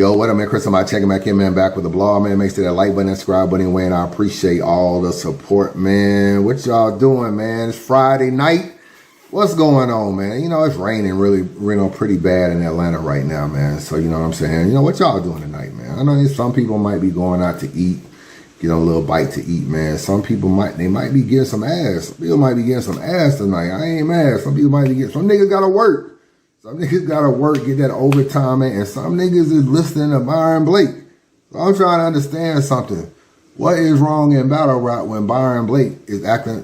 Yo, what up, man? Chris, somebody checking back in, man. Back with the blog, man. Make sure that like button and subscribe button anyway, and I appreciate all the support, man. What y'all doing, man? It's Friday night. What's going on, man? You know, it's raining really, pretty bad in Atlanta right now, man. So, you know what I'm saying? You know, what y'all doing tonight, man? I know some people might be going out to eat, get a little bite to eat, man. Some people might be getting some ass. Some people might be getting some ass tonight. I ain't mad. Some people might be getting, some niggas gotta work. Some niggas gotta work, get that overtime, man. And some niggas is listening to Byron Blake. So I'm trying to understand something. What is wrong in battle rap when Byron Blake is acting,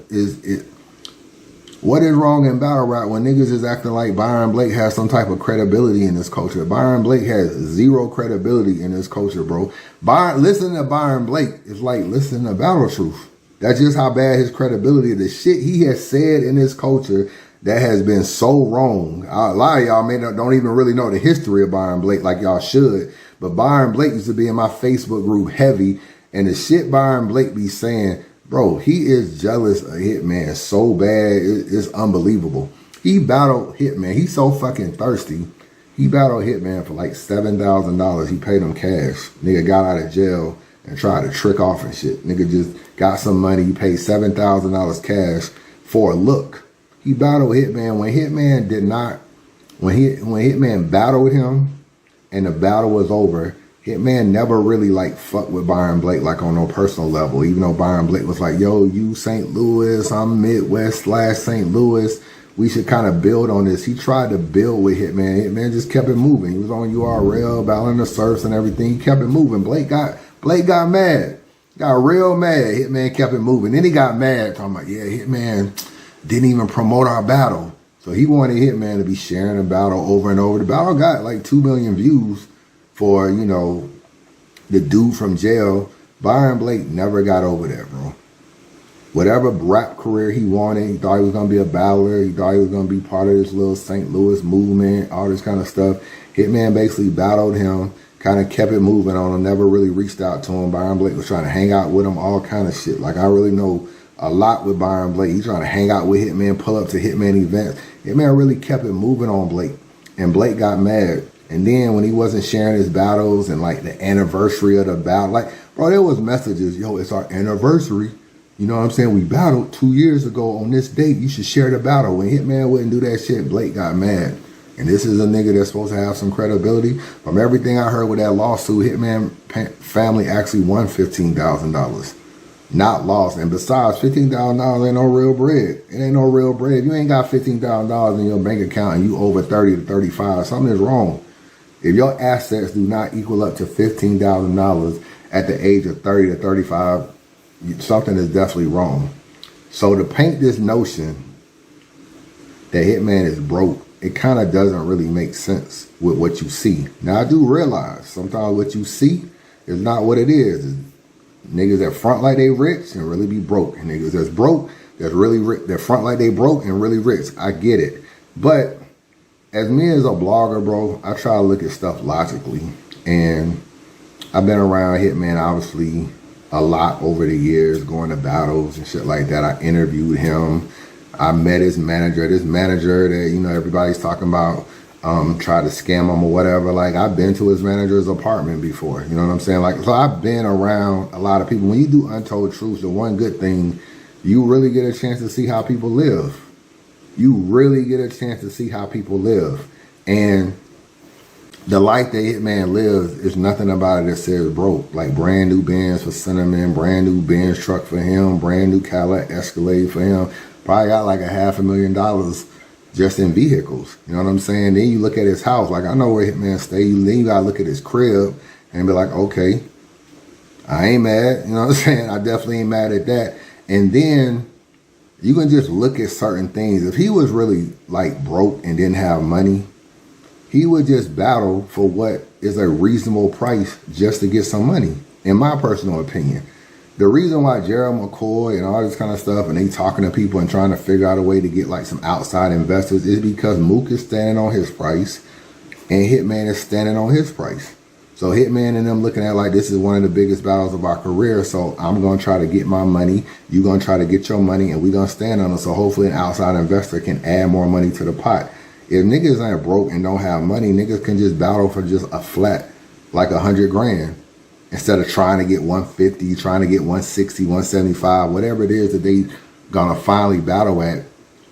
what is wrong in battle rap when niggas is acting like Byron Blake has some type of credibility in this culture? Byron Blake has zero credibility in this culture, bro. Listening to Byron Blake is like listening to Battle Truth. That's just how bad his credibility is. The shit he has said in this culture that has been so wrong. A lot of y'all don't even really know the history of Byron Blake like y'all should. But Byron Blake used to be in my Facebook group heavy. And the shit Byron Blake be saying, bro, he is jealous of Hitman so bad. It's unbelievable. He battled Hitman. He's so fucking thirsty. He battled Hitman for like $7,000. He paid him cash. Nigga got out of jail and tried to trick off and shit. Nigga just got some money. He paid $7,000 cash for a look. He battled Hitman when Hitman did not, when Hitman battled him and the battle was over, Hitman never really like fucked with Byron Blake like on no personal level, even though Byron Blake was like, yo, you St. Louis, I'm Midwest/St. Louis. We should kind of build on this. He tried to build with Hitman. Hitman just kept it moving. He was on URL, battling the surfs and everything. He kept it moving. Blake got mad. Got real mad. Hitman kept it moving. Then he got mad, talking about, yeah, Hitman didn't even promote our battle. So he wanted Hitman to be sharing the battle over and over. The battle got like 2 million views for, you know, the dude from jail. Byron Blake never got over that, bro. Whatever rap career he wanted, he thought he was going to be a battler. He thought he was going to be part of this little St. Louis movement, all this kind of stuff. Hitman basically battled him, kind of kept it moving on him, never really reached out to him. Byron Blake was trying to hang out with him, all kind of shit. Like, I really know a lot with Byron Blake. He's trying to hang out with Hitman, pull up to Hitman events. Hitman really kept it moving on Blake. And Blake got mad. And then when he wasn't sharing his battles and like the anniversary of the battle, like, bro, there was messages, yo, it's our anniversary. You know what I'm saying? We battled 2 years ago on this date. You should share the battle. When Hitman wouldn't do that shit, Blake got mad. And this is a nigga that's supposed to have some credibility. From everything I heard with that lawsuit, Hitman family actually won $15,000. Not lost. And besides, $15,000 ain't no real bread. It ain't no real bread. If you ain't got $15,000 in your bank account and you over 30 to 35, something is wrong. If your assets do not equal up to $15,000 at the age of 30 to 35, something is definitely wrong. So to paint this notion that Hitman is broke, it kind of doesn't really make sense with what you see. Now, I do realize sometimes what you see is not what it is. Niggas that front like they rich and really be broke. And niggas that's broke, that's really rich, that front like they broke and really rich. I get it. But as me as a blogger, bro, I try to look at stuff logically. And I've been around Hitman, obviously, a lot over the years, going to battles and shit like that. I interviewed him. I met his manager. This manager that, you know, everybody's talking about, tried to scam him or whatever. Like, I've been to his manager's apartment before. You know what I'm saying? Like, so I've been around a lot of people. When you do Untold Truths, the one good thing, you really get a chance to see how people live. You really get a chance to see how people live. And the life that Hitman lives is nothing about it that says broke. Like, brand new Benz for Cinnamon, brand new Benz truck for him, brand new Cadillac Escalade for him. Probably got like $500,000 just in vehicles. You know what I'm saying? Then you look at his house. Like, I know where Hitman stays. Then you gotta look at his crib and be like, okay, I ain't mad. You know what I'm saying? I definitely ain't mad at that. And then you can just look at certain things. If he was really like broke and didn't have money, he would just battle for what is a reasonable price just to get some money, in my personal opinion. The reason why Gerald McCoy and all this kind of stuff, and they talking to people and trying to figure out a way to get like some outside investors, is because Mook is standing on his price and Hitman is standing on his price. So Hitman and them looking at like, this is one of the biggest battles of our career. So I'm going to try to get my money. You're going to try to get your money, and we're going to stand on it. So hopefully an outside investor can add more money to the pot. If niggas ain't broke and don't have money, niggas can just battle for just a flat like 100 grand instead of trying to get 150, trying to get 160, 175, whatever it is that they gonna finally battle at.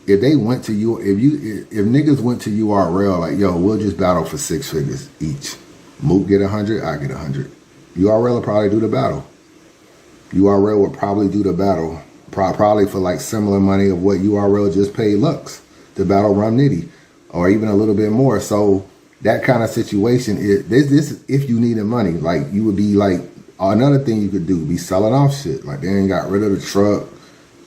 If they went to you, if niggas went to URL like, yo, we'll just battle for 6 figures each. Mook get 100, I get 100. URL will probably do the battle. URL would probably do the battle, probably for like similar money of what URL just paid Lux to battle Rum Nitty, or even a little bit more. So that kind of situation is this. If you needed money, like you would be like, another thing you could do, be selling off shit. Like they ain't got rid of the truck.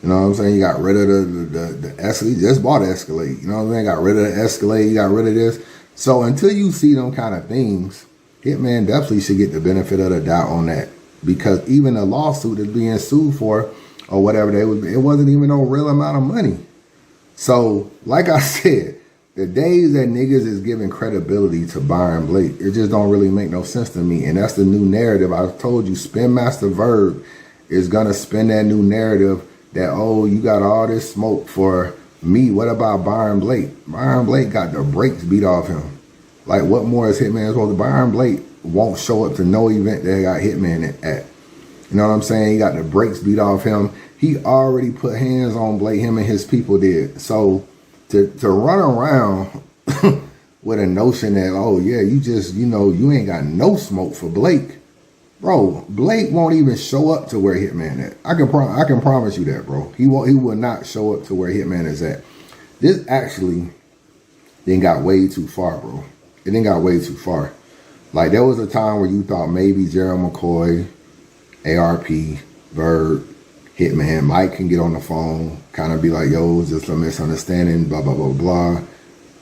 You know what I'm saying? You got rid of the Escalade. You just bought Escalade. You know what I'm saying? Got rid of the Escalade. You got rid of this. So until you see them kind of things, Hitman definitely should get the benefit of the doubt on that. Because even the lawsuit is being sued for, or whatever, it wasn't even no real amount of money. So, like I said, the days that niggas is giving credibility to Byron Blake, it just don't really make no sense to me. And that's the new narrative. I told you, Spin Master Verb is going to spin that new narrative that, oh, you got all this smoke for me. What about Byron Blake? Byron Blake got the brakes beat off him. Like, what more is Hitman supposed to? Byron Blake won't show up to no event that got Hitman at. You know what I'm saying? He got the brakes beat off him. He already put hands on Blake, him and his people did. So to run around with a notion that, oh yeah, you just, you know, you ain't got no smoke for Blake. Bro, Blake won't even show up to where Hitman at. I can promise you that, bro. He will not show up to where Hitman is at. This actually then got way too far, bro. It then got way too far. Like there was a time where you thought maybe Gerald McCoy, ARP, Verb, Hitman, Mike can get on the phone, kind of be like, yo, it's just a misunderstanding, blah, blah, blah, blah.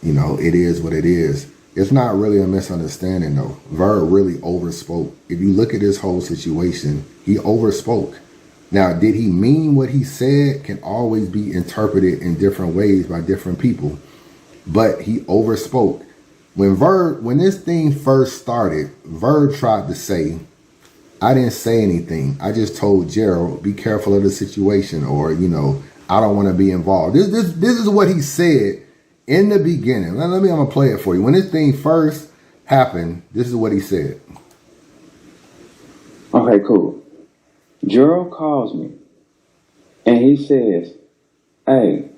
You know, it is what it is. It's not really a misunderstanding, though. Verb really overspoke. If you look at this whole situation, he overspoke. Now, did he mean what he said? Can always be interpreted in different ways by different people. But he overspoke. When this thing first started, Verb tried to say, I didn't say anything. I just told Gerald, be careful of the situation, or, you know, I don't want to be involved. This is what he said in the beginning. I'm going to play it for you. When this thing first happened, this is what he said. Okay, cool. Gerald calls me and he says, hey,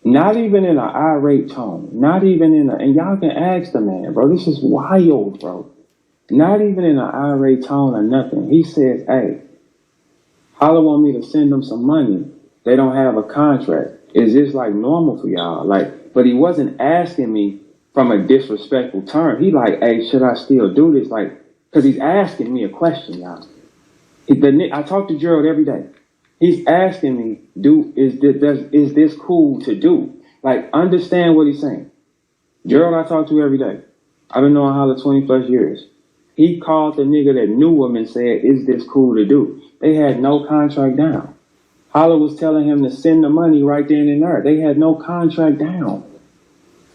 not even in an irate tone, not even in a, and y'all can ask the man, bro, this is wild, bro. Not even in an irate tone or nothing. He says, hey, Holla want me to send them some money. They don't have a contract. Is this like normal for y'all? Like, but he wasn't asking me from a disrespectful term. He like, hey, should I still do this? Like, because he's asking me a question, y'all. I talk to Gerald every day. He's asking me, is this cool to do? Like, understand what he's saying. Gerald I talk to every day. I've been knowing Holla 20 plus years. He called the nigga that knew him and said, is this cool to do? They had no contract down. Holla was telling him to send the money right then and there. They had no contract down.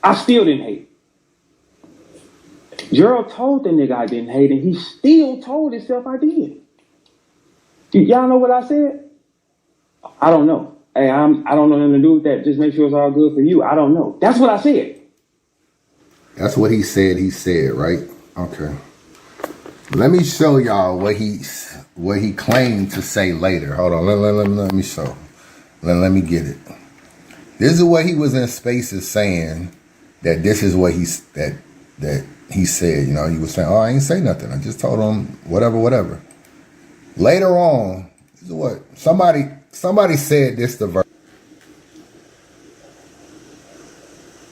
I still didn't hate. Gerald told the nigga I didn't hate, and he still told himself I did. Y'all know what I said? I don't know. Hey, I don't know nothing to do with that. Just make sure it's all good for you. I don't know. That's what I said. That's what he said, right? Okay. Let me show y'all what he claimed to say later. Hold on, let me show. Let me get it. This is what he was in Spaces saying, that this is what he said. You know, he was saying, oh, I ain't say nothing. I just told him whatever. Later on, this is what somebody said this to Verb.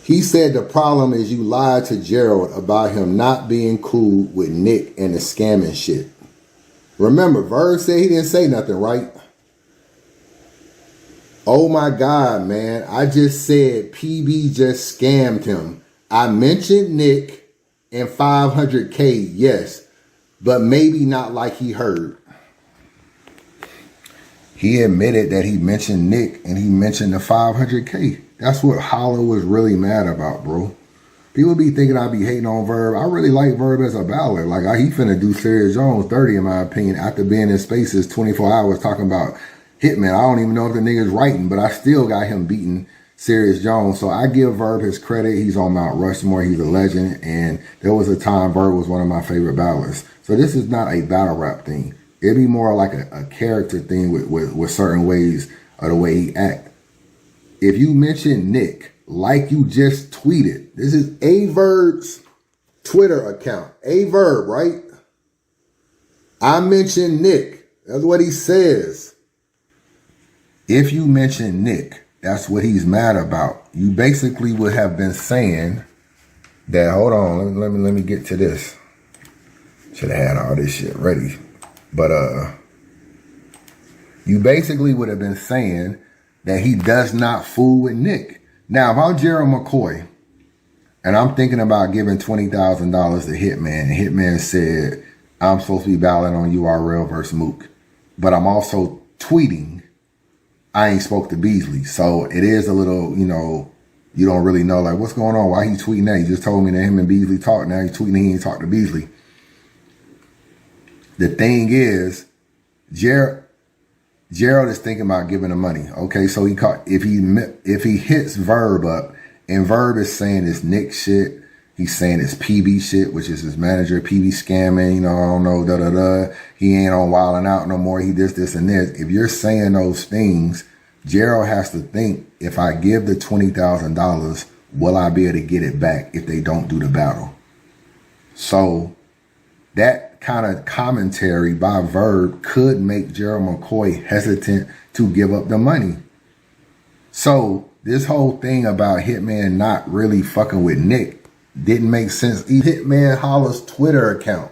He said the problem is you lied to Gerald about him not being cool with Nick and the scamming shit. Remember, Verb said he didn't say nothing, right? Oh my God, man. I just said PB just scammed him. I mentioned Nick and 500K, yes, but maybe not like he heard. He admitted that he mentioned Nick and he mentioned the 500K. That's what Holla was really mad about, bro. People be thinking I be hating on Verb. I really like Verb as a battler. Like, he finna do Serious Jones 30, in my opinion, after being in Spaces 24 hours talking about Hitman. I don't even know if the nigga's writing, but I still got him beating Serious Jones. So I give Verb his credit. He's on Mount Rushmore. He's a legend. And there was a time Verb was one of my favorite battlers. So this is not a battle rap thing. It'd be more like a character thing with certain ways of the way he act. If you mention Nick, like you just tweeted, this is A Verb's Twitter account. A Verb, right? I mentioned Nick. That's what he says. If you mention Nick, that's what he's mad about. You basically would have been saying that, hold on, let me get to this. Should have had all this shit ready. But you basically would have been saying that he does not fool with Nick. Now, if I'm Gerald McCoy and I'm thinking about giving $20,000 to Hitman, and Hitman said, I'm supposed to be battling on URL versus Mook, but I'm also tweeting, I ain't spoke to Beasley. So it is a little, you don't really know, like, what's going on? Why he tweeting that? He just told me that him and Beasley talked. Now he's tweeting he ain't talked to Beasley. The thing is, Gerald is thinking about giving him money. Okay, so if he hits Verb up, and Verb is saying it's Nick shit, he's saying it's PB shit, which is his manager, PB scamming, I don't know, he ain't on Wildin' Out no more, he this, and this. If you're saying those things, Gerald has to think, if I give the $20,000, will I be able to get it back if they don't do the battle? So that kind of commentary by Verb could make Gerald McCoy hesitant to give up the money. So this whole thing about Hitman not really fucking with Nick didn't make sense. Hitman Holla's Twitter account,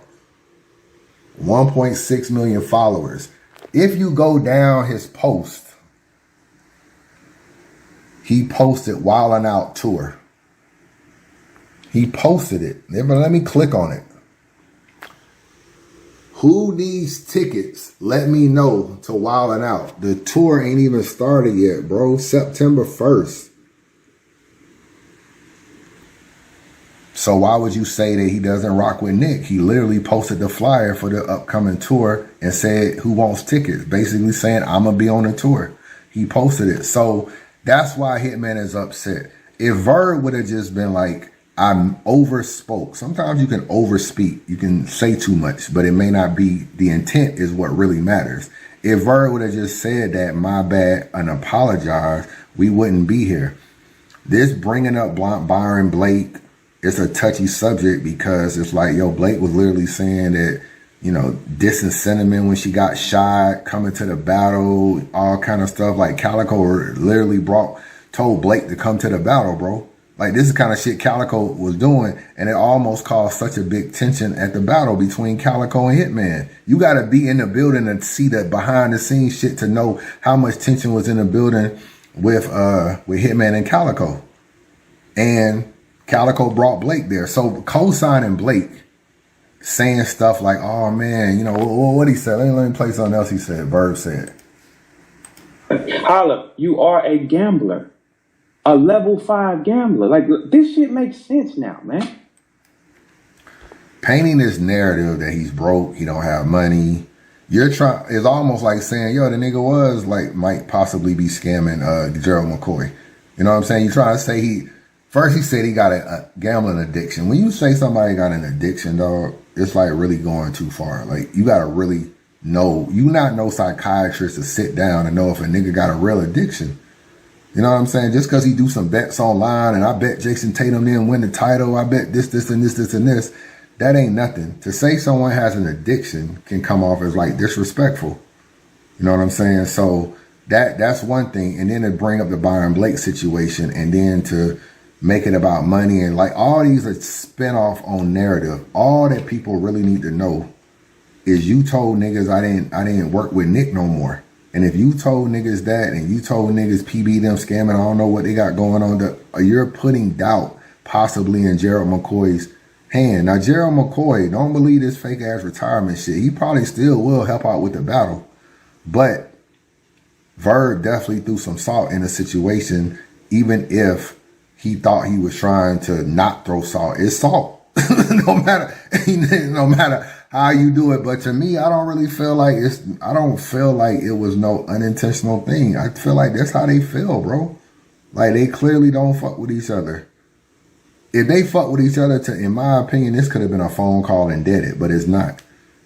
1.6 million followers. If you go down his post, he posted Wildin' Out Tour. He posted it. Let me click on it. Who needs tickets? Let me know to Wildin' Out. The tour ain't even started yet, bro. September 1st. So why would you say that he doesn't rock with Nick? He literally posted the flyer for the upcoming tour and said, who wants tickets? Basically saying, I'm going to be on the tour. He posted it. So that's why Hitman is upset. If Verb would have just been like, I overspoke. Sometimes you can overspeak. You can say too much, but it may not be, the intent is what really matters. If Verb would have just said that, my bad, and apologized, we wouldn't be here. This bringing up Byron Blake, it's a touchy subject because it's like, yo, Blake was literally saying that, dissing Cinnamon when she got shot, coming to the battle, all kind of stuff. Like Calico literally told Blake to come to the battle, bro. Like, this is kind of shit Calico was doing, and it almost caused such a big tension at the battle between Calico and Hitman. You got to be in the building and see the behind-the-scenes shit to know how much tension was in the building with Hitman and Calico. And Calico brought Blake there. So co-signing Blake, saying stuff like, oh, man, what he said. Let me play something else he said. Verb said. Holla, you are a gambler. A level 5 gambler. Like, this shit makes sense now, man. Painting this narrative that he's broke, he don't have money. It's almost like saying, yo, the nigga might possibly be scamming Gerald McCoy. You know what I'm saying? You're trying to say first he said he got a gambling addiction. When you say somebody got an addiction, dog, it's like really going too far. Like, you got to really know. You not no psychiatrist to sit down and know if a nigga got a real addiction. You know what I'm saying? Just because he do some bets online and I bet Jason Tatum didn't win the title, I bet this, and this, and this, that ain't nothing. To say someone has an addiction can come off as like disrespectful. You know what I'm saying? So that's one thing. And then to bring up the Byron Blake situation and then to make it about money and like all these are spin-off on narrative. All that people really need to know is you told niggas I didn't work with Nick no more. And if you told niggas that and you told niggas PB them scamming, I don't know what they got going on, you're putting doubt possibly in Gerald McCoy's hand. Now, Gerald McCoy, don't believe this fake ass retirement shit. He probably still will help out with the battle. But Verb definitely threw some salt in the situation, even if he thought he was trying to not throw salt. It's salt. no matter how you do it. But to me, I don't really feel like it was no unintentional thing. I feel like that's how they feel, bro. Like, they clearly don't fuck with each other. If they fuck with each other, in my opinion, this could have been a phone call and dead it, but it's not.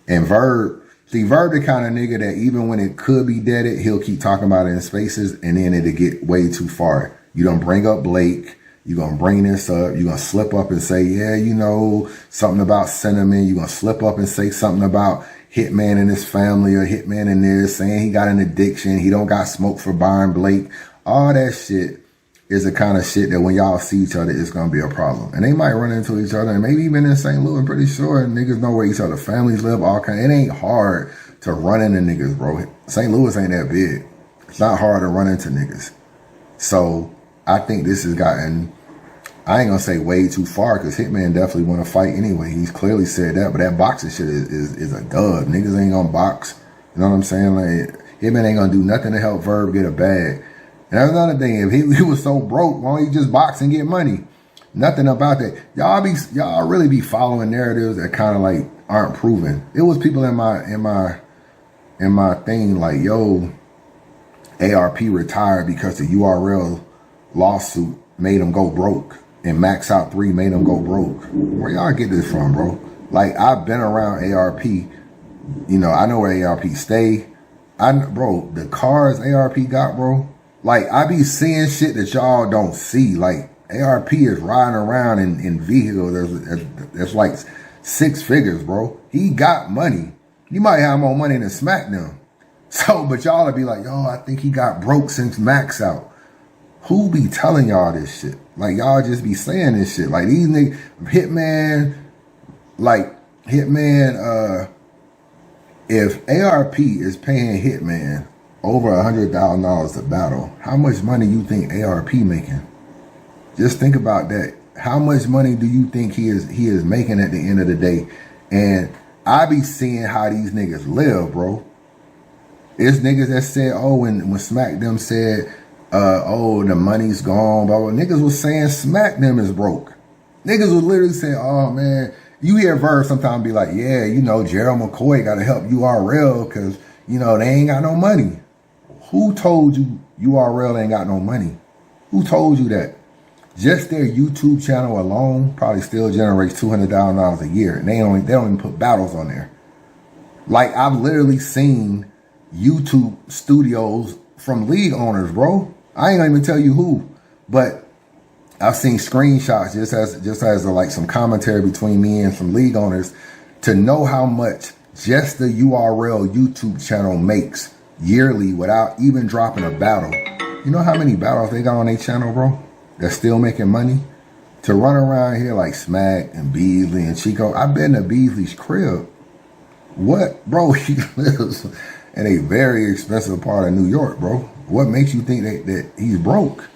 And Verb the kind of nigga that even when it could be deaded, he'll keep talking about it in spaces, and then it'll get way too far. You don't bring up Blake. You're going to bring this up. You're going to slip up and say, yeah, you know, something about cinnamon. You're going to slip up and say something about Hitman and his family, or Hitman and this, saying he got an addiction. He don't got smoke for Byron Blake. All that shit is the kind of shit that when y'all see each other, it's going to be a problem. And they might run into each other, and maybe even in St. Louis, I'm pretty sure niggas know where each other's families live, all kind. It ain't hard to run into niggas, bro. St. Louis ain't that big. It's not hard to run into niggas. So I think this has gotten, I ain't going to say way too far, because Hitman definitely want to fight anyway. He's clearly said that, but that boxing shit is a dub. Niggas ain't going to box. You know what I'm saying? Like, Hitman ain't going to do nothing to help Verb get a bag. And that's another thing. If he was so broke, why don't he just box and get money? Nothing about that. Y'all really be following narratives that kind of like aren't proven. It was people in my thing like, yo, ARP retired because the URL lawsuit made him go broke, and Max Out 3 made him go broke. Where y'all get this from, bro? Like, I've been around ARP. You know, I know where ARP stay. Bro, the cars ARP got, bro. Like, I be seeing shit that y'all don't see. Like, ARP is riding around in vehicles that's like 6 figures, bro. He got money. You might have more money than Smack them. So, but y'all would be like, yo, I think he got broke since Max Out. Who be telling y'all this shit? Like, y'all just be saying this shit. Like, these niggas, Hitman, if ARP is paying Hitman over $100,000 to battle, how much money you think ARP making? Just think about that. How much money do you think he is making at the end of the day? And I be seeing how these niggas live, bro. It's niggas that said, oh, when Smack them said, oh, the money's gone, blah, blah. Niggas was saying Smack them is broke. Niggas was literally saying, oh, man. You hear Verb sometimes be like, yeah, you know, Gerald McCoy got to help URL because, you know, they ain't got no money. Who told you URL ain't got no money? Who told you that? Just their YouTube channel alone probably still generates $200,000 a year. And they don't even put battles on there. Like, I've literally seen YouTube studios from league owners, bro. I ain't gonna even tell you who, but I've seen screenshots just as like some commentary between me and some league owners to know how much just the URL YouTube channel makes yearly without even dropping a battle. You know how many battles they got on their channel, bro? That's still making money? To run around here like Smack and Beasley and Chico. I've been to Beasley's crib. What? Bro, he lives in a very expensive part of New York, bro. What makes you think that he's broke?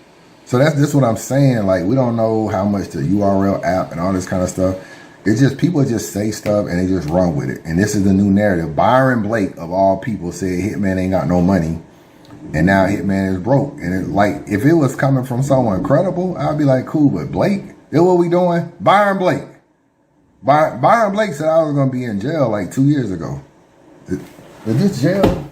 So that's what I'm saying. Like, we don't know how much the URL app and all this kind of stuff. It's just people just say stuff and they just run with it. And this is the new narrative. Byron Blake, of all people, said Hitman ain't got no money. And now Hitman is broke. And it, like, if it was coming from someone credible, I'd be like, cool. But Blake, that's what we doing? Byron Blake. Byron Blake said I was going to be in jail like 2 years ago. Is this jail?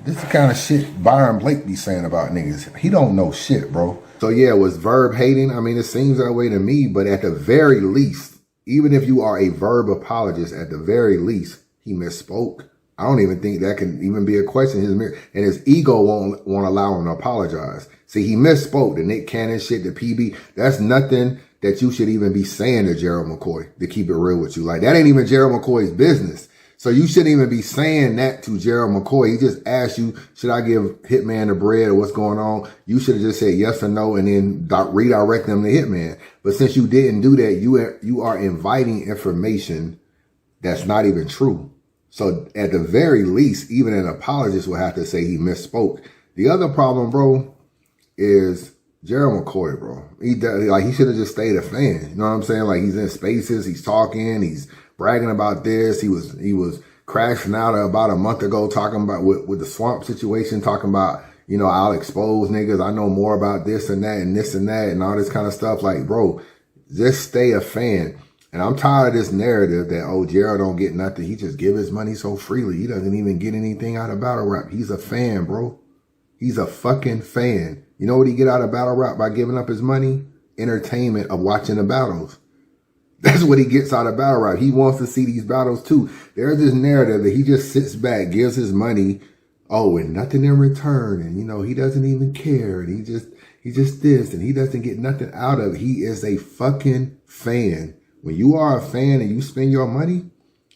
This is the kind of shit Byron Blake be saying about niggas. He don't know shit, bro. So yeah, was Verb hating? I mean, it seems that way to me, but at the very least, even if you are a Verb apologist, at the very least, he misspoke. I don't even think that can even be a question. And his ego won't allow him to apologize. See, he misspoke. The Nick Cannon shit, the PB, that's nothing that you should even be saying to Gerald McCoy, to keep it real with you. Like, that ain't even Gerald McCoy's business. So you shouldn't even be saying that to Gerald McCoy. He just asked you, should I give Hitman the bread or what's going on? You should have just said yes or no and then redirect them to Hitman. But since you didn't do that, you are inviting information that's not even true. So at the very least, even an apologist will have to say he misspoke. The other problem, bro, is Gerald McCoy, bro. He should have just stayed a fan. You know what I'm saying? Like, he's in spaces, he's talking, he's bragging about this. He was crashing out about a month ago talking about with the swamp situation, talking about, you know, I'll expose niggas. I know more about this and that and this and that and all this kind of stuff. Like, bro, just stay a fan. And I'm tired of this narrative that, oh, Gerald don't get nothing. He just give his money so freely. He doesn't even get anything out of battle rap. He's a fan, bro. He's a fucking fan. You know what he get out of battle rap by giving up his money? Entertainment of watching the battles. That's what he gets out of battle rap. He wants to see these battles too. There's this narrative that he just sits back, gives his money, and nothing in return. And, he doesn't even care. And he just this, and he doesn't get nothing out of it. He is a fucking fan. When you are a fan and you spend your money,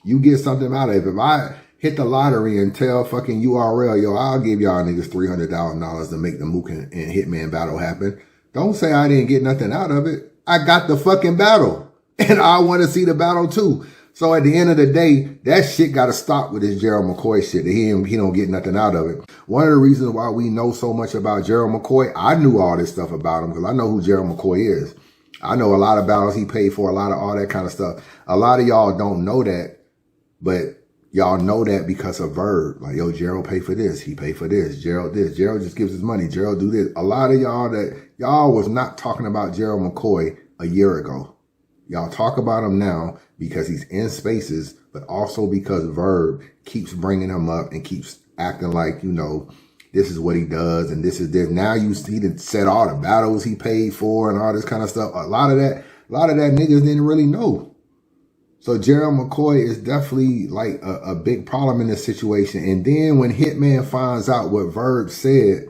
you get something out of it. If I hit the lottery and tell fucking URL, I'll give y'all niggas $300,000 to make the Mook and Hitman battle happen. Don't say I didn't get nothing out of it. I got the fucking battle. And I want to see the battle too. So at the end of the day, that shit got to stop with this Gerald McCoy shit. He don't get nothing out of it. One of the reasons why we know so much about Gerald McCoy, I knew all this stuff about him because I know who Gerald McCoy is. I know a lot of battles he paid for, a lot of all that kind of stuff. A lot of y'all don't know that, but y'all know that because of Verb. Like, Gerald paid for this. He paid for this. Gerald this. Gerald just gives his money. Gerald do this. A lot of y'all was not talking about Gerald McCoy a year ago. Y'all talk about him now because he's in spaces, but also because Verb keeps bringing him up and keeps acting like, this is what he does and this is this. Now he done said all the battles he paid for and all this kind of stuff. A lot of that niggas didn't really know. So Gerald McCoy is definitely like a big problem in this situation. And then when Hitman finds out what Verb said,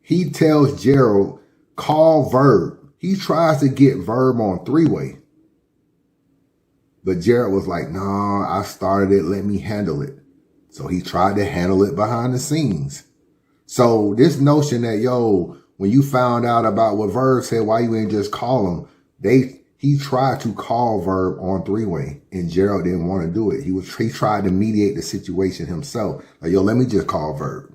he tells Gerald, call Verb. He tries to get Verb on three-way. But Gerald was like, nah, I started it. Let me handle it. So he tried to handle it behind the scenes. So this notion that, when you found out about what Verb said, why you ain't just call him? He tried to call Verb on three-way and Gerald didn't want to do it. He tried to mediate the situation himself. Like, let me just call Verb.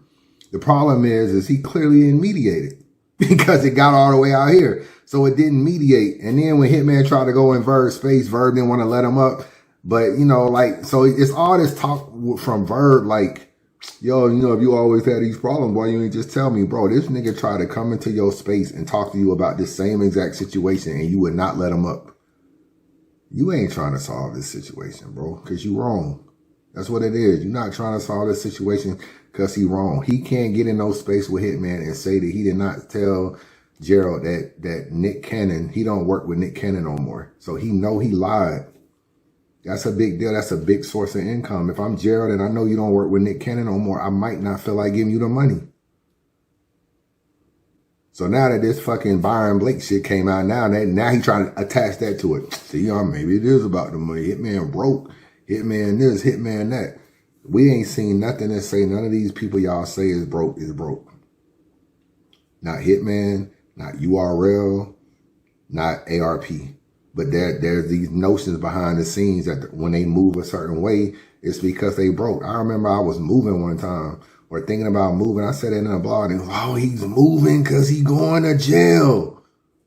The problem is he clearly didn't mediate it because it got all the way out here. So it didn't mediate. And then when Hitman tried to go in Verb's space, Verb didn't want to let him up. But, so it's all this talk from Verb like, if you always had these problems, why you ain't just tell me? Bro, this nigga tried to come into your space and talk to you about this same exact situation and you would not let him up. You ain't trying to solve this situation, bro, because you wrong. That's what it is. You're not trying to solve this situation because he wrong. He can't get in no space with Hitman and say that he did not tell Gerald that Nick Cannon, he don't work with Nick Cannon no more. So he know he lied. That's a big deal. That's a big source of income. If I'm Gerald and I know you don't work with Nick Cannon no more, I might not feel like giving you the money. So now that this fucking Byron Blake shit came out now he trying to attach that to it. See, maybe it is about the money. Hitman broke. Hitman this, Hitman that. We ain't seen nothing that say none of these people y'all say is broke is broke. Not Hitman, not URL, not ARP. But there's these notions behind the scenes that when they move a certain way, it's because they broke. I remember I was moving one time or thinking about moving. I said it in a blog and he's moving because he going to jail.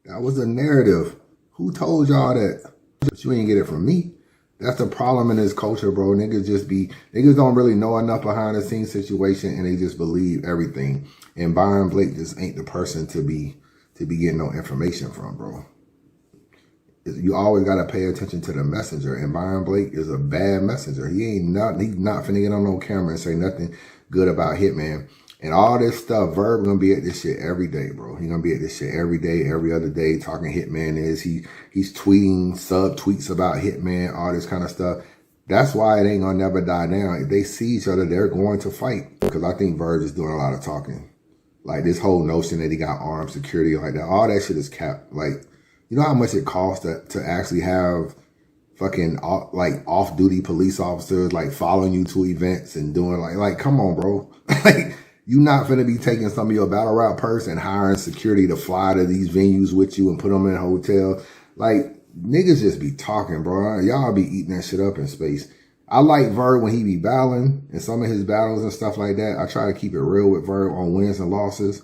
That was a narrative. Who told y'all that? But you ain't get it from me. That's the problem in this culture, bro. Niggas don't really know enough behind the scenes situation and they just believe everything. And Byron Blake just ain't the person to be getting no information from, bro. You always got to pay attention to the messenger. And Byron Blake is a bad messenger. He's not finna get on no camera and say nothing good about Hitman. And all this stuff, Verb gonna be at this shit every day, bro. He gonna be at this shit every day, every other day, talking Hitman he's tweeting sub-tweets about Hitman, all this kind of stuff. That's why it ain't gonna never die down. If they see each other, they're going to fight. Because I think Verb is doing a lot of talking. Like this whole notion that he got armed security like that, all that shit is capped. Like, you know how much it costs to actually have fucking off-duty police officers like following you to events and doing like come on, bro. Like, you not finna be taking some of your battle rap purse and hiring security to fly to these venues with you and put them in a hotel. Like, niggas just be talking, bro. Y'all be eating that shit up in space. I like Verb when he be battling and some of his battles and stuff like that. I try to keep it real with Verb on wins and losses.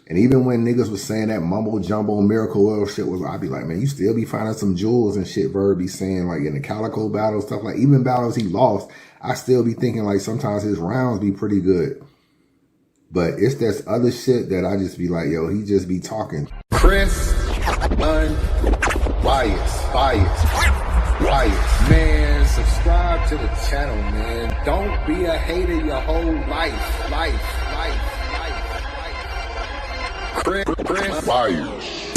And even when niggas was saying that mumble jumbo miracle oil shit I'd be like, man, you still be finding some jewels and shit Verb be saying, like in the Calico battle, stuff like even battles he lost, I still be thinking like sometimes his rounds be pretty good. But it's this other shit that I just be like, yo, he just be talking. Chris, bias. Man, subscribe to the channel, man. Don't be a hater your whole life. Fire.